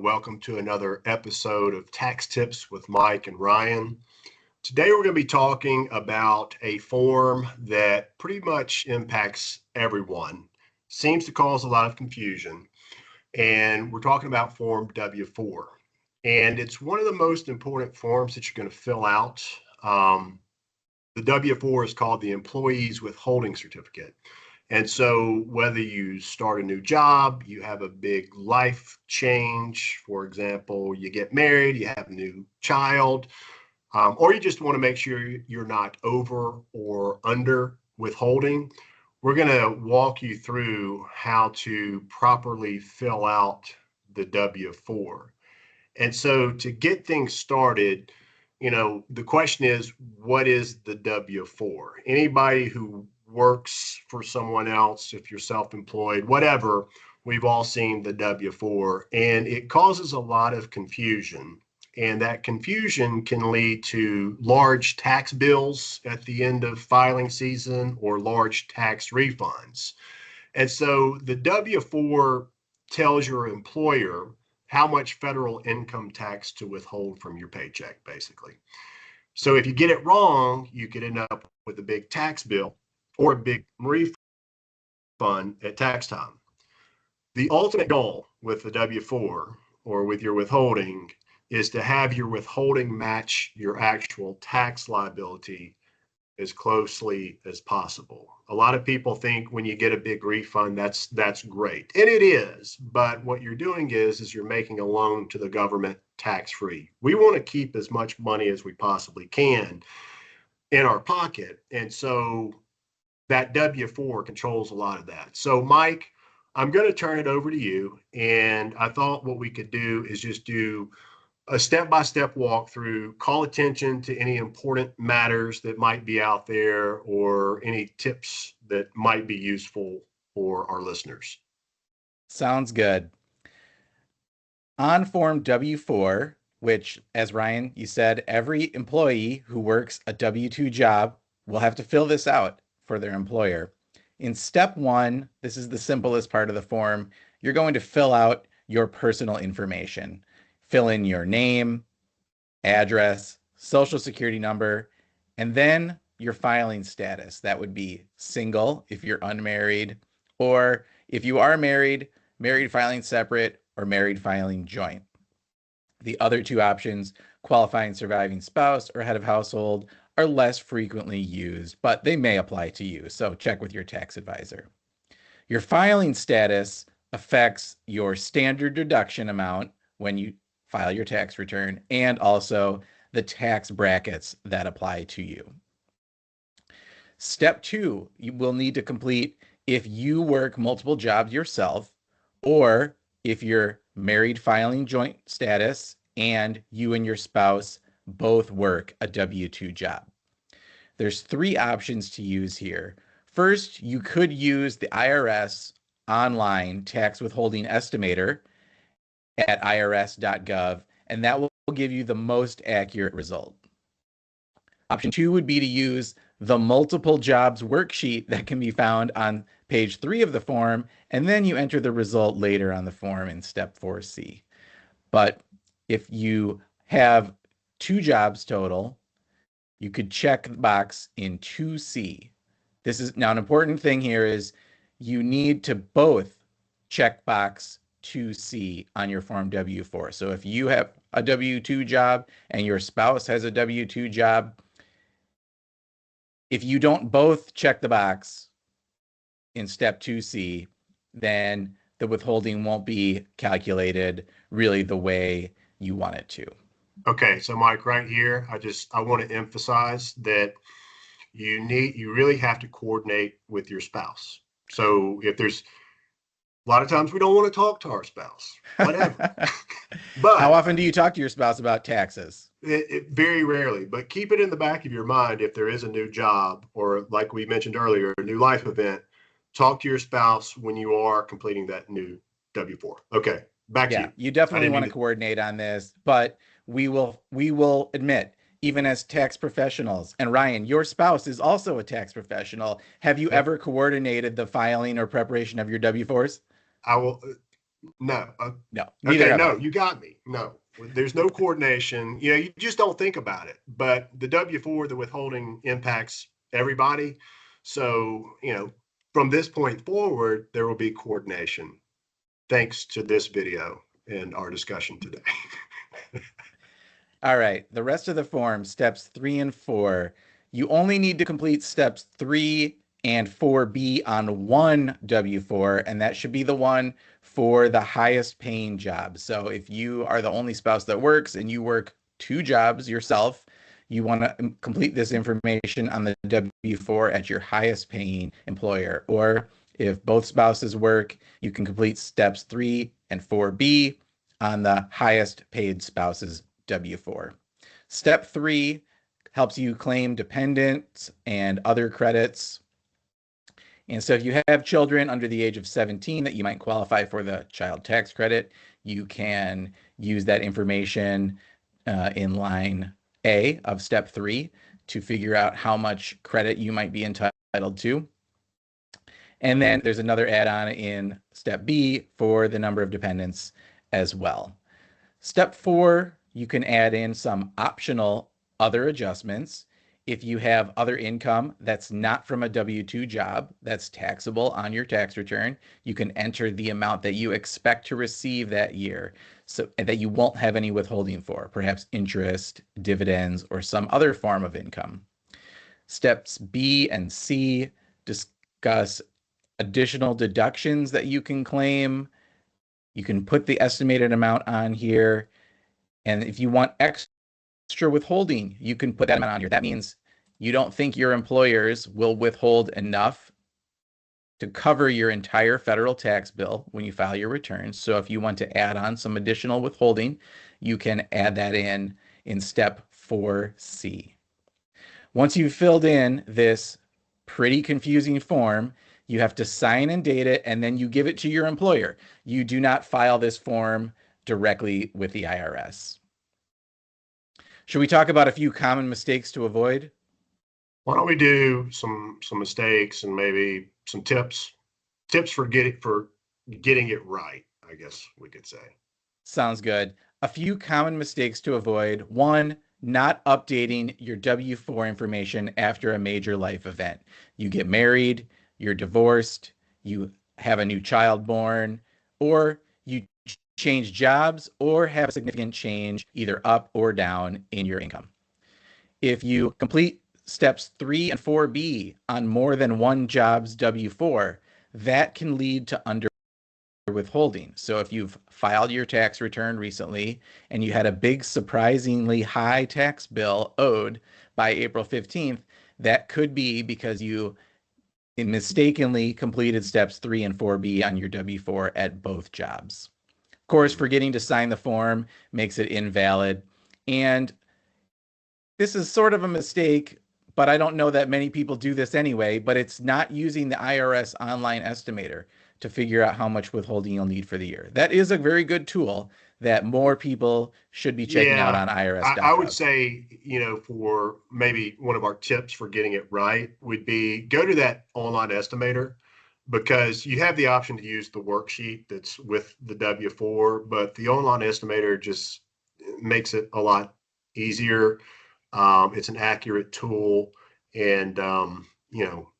Welcome to another episode of Tax Tips with Mike and Ryan. Today we're going to be talking about a form that pretty much impacts everyone, seems to cause a lot of confusion, and we're talking about Form W-4. And it's one of the most important forms that you're going to fill out. The W-4 is called the Employee's Withholding Certificate. And so whether you start a new job, you have a big life change, for example, you get married, you have a new child, or you just want to make sure you're not over or under withholding, we're going to walk you through how to properly fill out the W-4. And so to get things started, the question is, what is the W-4? Anybody who works for someone else, if you're self-employed, whatever, we've all seen the W-4, and it causes a lot of confusion. And that confusion can lead to large tax bills at the end of filing season or large tax refunds. And so the W-4 tells your employer how much federal income tax to withhold from your paycheck, basically. So if you get it wrong, you could end up with a big tax bill or a big refund at tax time. The ultimate goal with the W-4 or with your withholding is to have your withholding match your actual tax liability as closely as possible. A lot of people think when you get a big refund, that's great. And it is, but what you're doing is you're making a loan to the government tax-free. We want to keep as much money as we possibly can in our pocket. And so that W-4 controls a lot of that. So Mike, I'm going to turn it over to you. And I thought what we could do is just do a step-by-step walkthrough, call attention to any important matters that might be out there or any tips that might be useful for our listeners. Sounds good. On Form W-4, which, as Ryan, you said, every employee who works a W-2 job will have to fill this out for their employer. In step 1, this is the simplest part of the form, you're going to fill out your personal information. Fill in your name, address, social security number, and then your filing status. That would be single if you're unmarried, or if you are married, married filing separate or married filing joint. The other two options, qualifying surviving spouse or head of household, are less frequently used, but they may apply to you, so check with your tax advisor. Your filing status affects your standard deduction amount when you file your tax return, and also the tax brackets that apply to you. Step 2, you will need to complete if you work multiple jobs yourself, or if you're married filing joint status and you and your spouse both work a W-2 job. There's 3 options to use here. First, you could use the IRS online tax withholding estimator at irs.gov, and that will give you the most accurate result. Option 2 would be to use the multiple jobs worksheet that can be found on page 3 of the form, and then you enter the result later on the form in step 4C. But if you have 2 jobs total, you could check the box in 2C. This is now an important thing here is you need to both check box 2C on your Form W-4. So if you have a W-2 job and your spouse has a W-2 job, if you don't both check the box in step 2C, then the withholding won't be calculated really the way you want it to. Okay, so Mike, right here, I want to emphasize that you really have to coordinate with your spouse. So if there's a lot of times we don't want to talk to our spouse, whatever. But how often do you talk to your spouse about taxes? Very rarely, but keep it in the back of your mind if there is a new job or, like we mentioned earlier, a new life event. Talk to your spouse when you are completing that new W-4. Okay, back to you. You definitely want to coordinate on this, but we will admit, even as tax professionals, and Ryan, your spouse is also a tax professional. Have you ever coordinated the filing or preparation of your W-4s? I will. No. No, neither Okay. have No, I. you got me. No, there's no coordination. You just don't think about it. But the W-4, the withholding impacts everybody. So, from this point forward, there will be coordination thanks to this video and our discussion today. All right. The rest of the form, steps 3 and 4, you only need to complete steps 3 and 4B on one W-4, and that should be the one for the highest paying job. So if you are the only spouse that works and you work 2 jobs yourself, you want to complete this information on the W-4 at your highest paying employer. Or if both spouses work, you can complete steps 3 and 4B on the highest paid spouse's W-4. Step 3 helps you claim dependents and other credits. And so if you have children under the age of 17 that you might qualify for the child tax credit, you can use that information in line A of step 3 to figure out how much credit you might be entitled to. And then there's another add-on in step B for the number of dependents as well. Step 4, you can add in some optional other adjustments. If you have other income that's not from a W-2 job that's taxable on your tax return, you can enter the amount that you expect to receive that year, so that you won't have any withholding for, perhaps interest, dividends, or some other form of income. Steps B and C discuss additional deductions that you can claim. You can put the estimated amount on here. And if you want extra withholding, you can put that amount on here. That means you don't think your employers will withhold enough to cover your entire federal tax bill when you file your returns. So if you want to add on some additional withholding, you can add that in step 4C. Once you've filled in this pretty confusing form, you have to sign and date it, and then you give it to your employer. You do not file this form directly with the IRS. Should we talk about a few common mistakes to avoid? Why don't we do some mistakes and maybe some tips for getting it right, I guess we could say. Sounds good. A few common mistakes to avoid. 1, not updating your W-4 information after a major life event. You get married, you're divorced, you have a new child born, or you change jobs or have a significant change either up or down in your income. If you complete steps 3 and 4B on more than one job's W-4, that can lead to under withholding. So if you've filed your tax return recently and you had a big surprisingly high tax bill owed by April 15th, that could be because you mistakenly completed steps 3 and 4B on your W-4 at both jobs. Of course, forgetting to sign the form makes it invalid. And this is sort of a mistake, but I don't know that many people do this anyway, but it's not using the IRS online estimator to figure out how much withholding you'll need for the year. That is a very good tool that more people should be checking out on I would IRS.gov. say, for maybe one of our tips for getting it right would be go to that online estimator, because you have the option to use the worksheet that's with the W-4, but the online estimator just makes it a lot easier. It's an accurate tool, and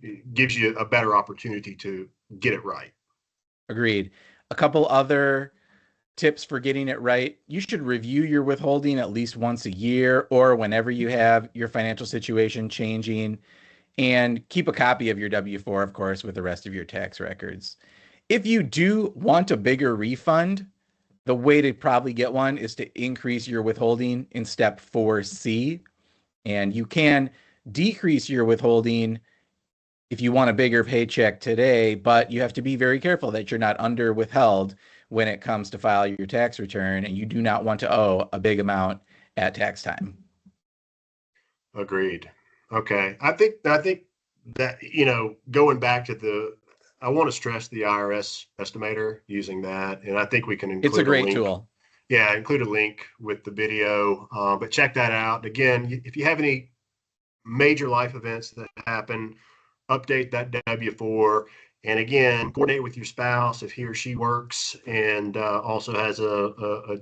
it gives you a better opportunity to get it right. Agreed. A couple other tips for getting it right. You should review your withholding at least once a year or whenever you have your financial situation changing, and keep a copy of your W-4, of course, with the rest of your tax records. If you do want a bigger refund, the way to probably get one is to increase your withholding in step 4C. And you can decrease your withholding if you want a bigger paycheck today, but you have to be very careful that you're not under withheld when it comes to file your tax return, and you do not want to owe a big amount at tax time. Agreed. Okay. I think that, going back to I want to stress the IRS estimator, using that. And I think we can It's a include a great link. tool. Yeah, include a link with the video. But check that out. Again, if you have any major life events that happen, update that W-4. And again, coordinate with your spouse if he or she works and also has a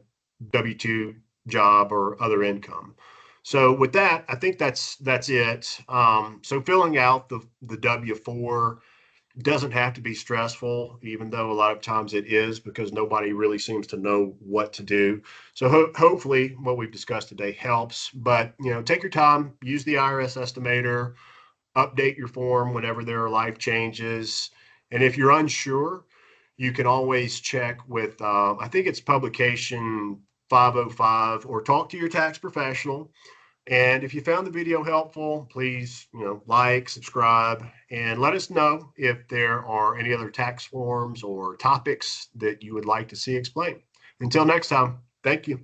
W-2 job or other income. So with that, I think that's it. So filling out the W-4 doesn't have to be stressful, even though a lot of times it is, because nobody really seems to know what to do. So hopefully what we've discussed today helps. But take your time, use the IRS estimator, update your form whenever there are life changes. And if you're unsure, you can always check with, I think it's publication 505, or talk to your tax professional. And if you found the video helpful, please, like, subscribe, and let us know if there are any other tax forms or topics that you would like to see explained. Until next time, thank you.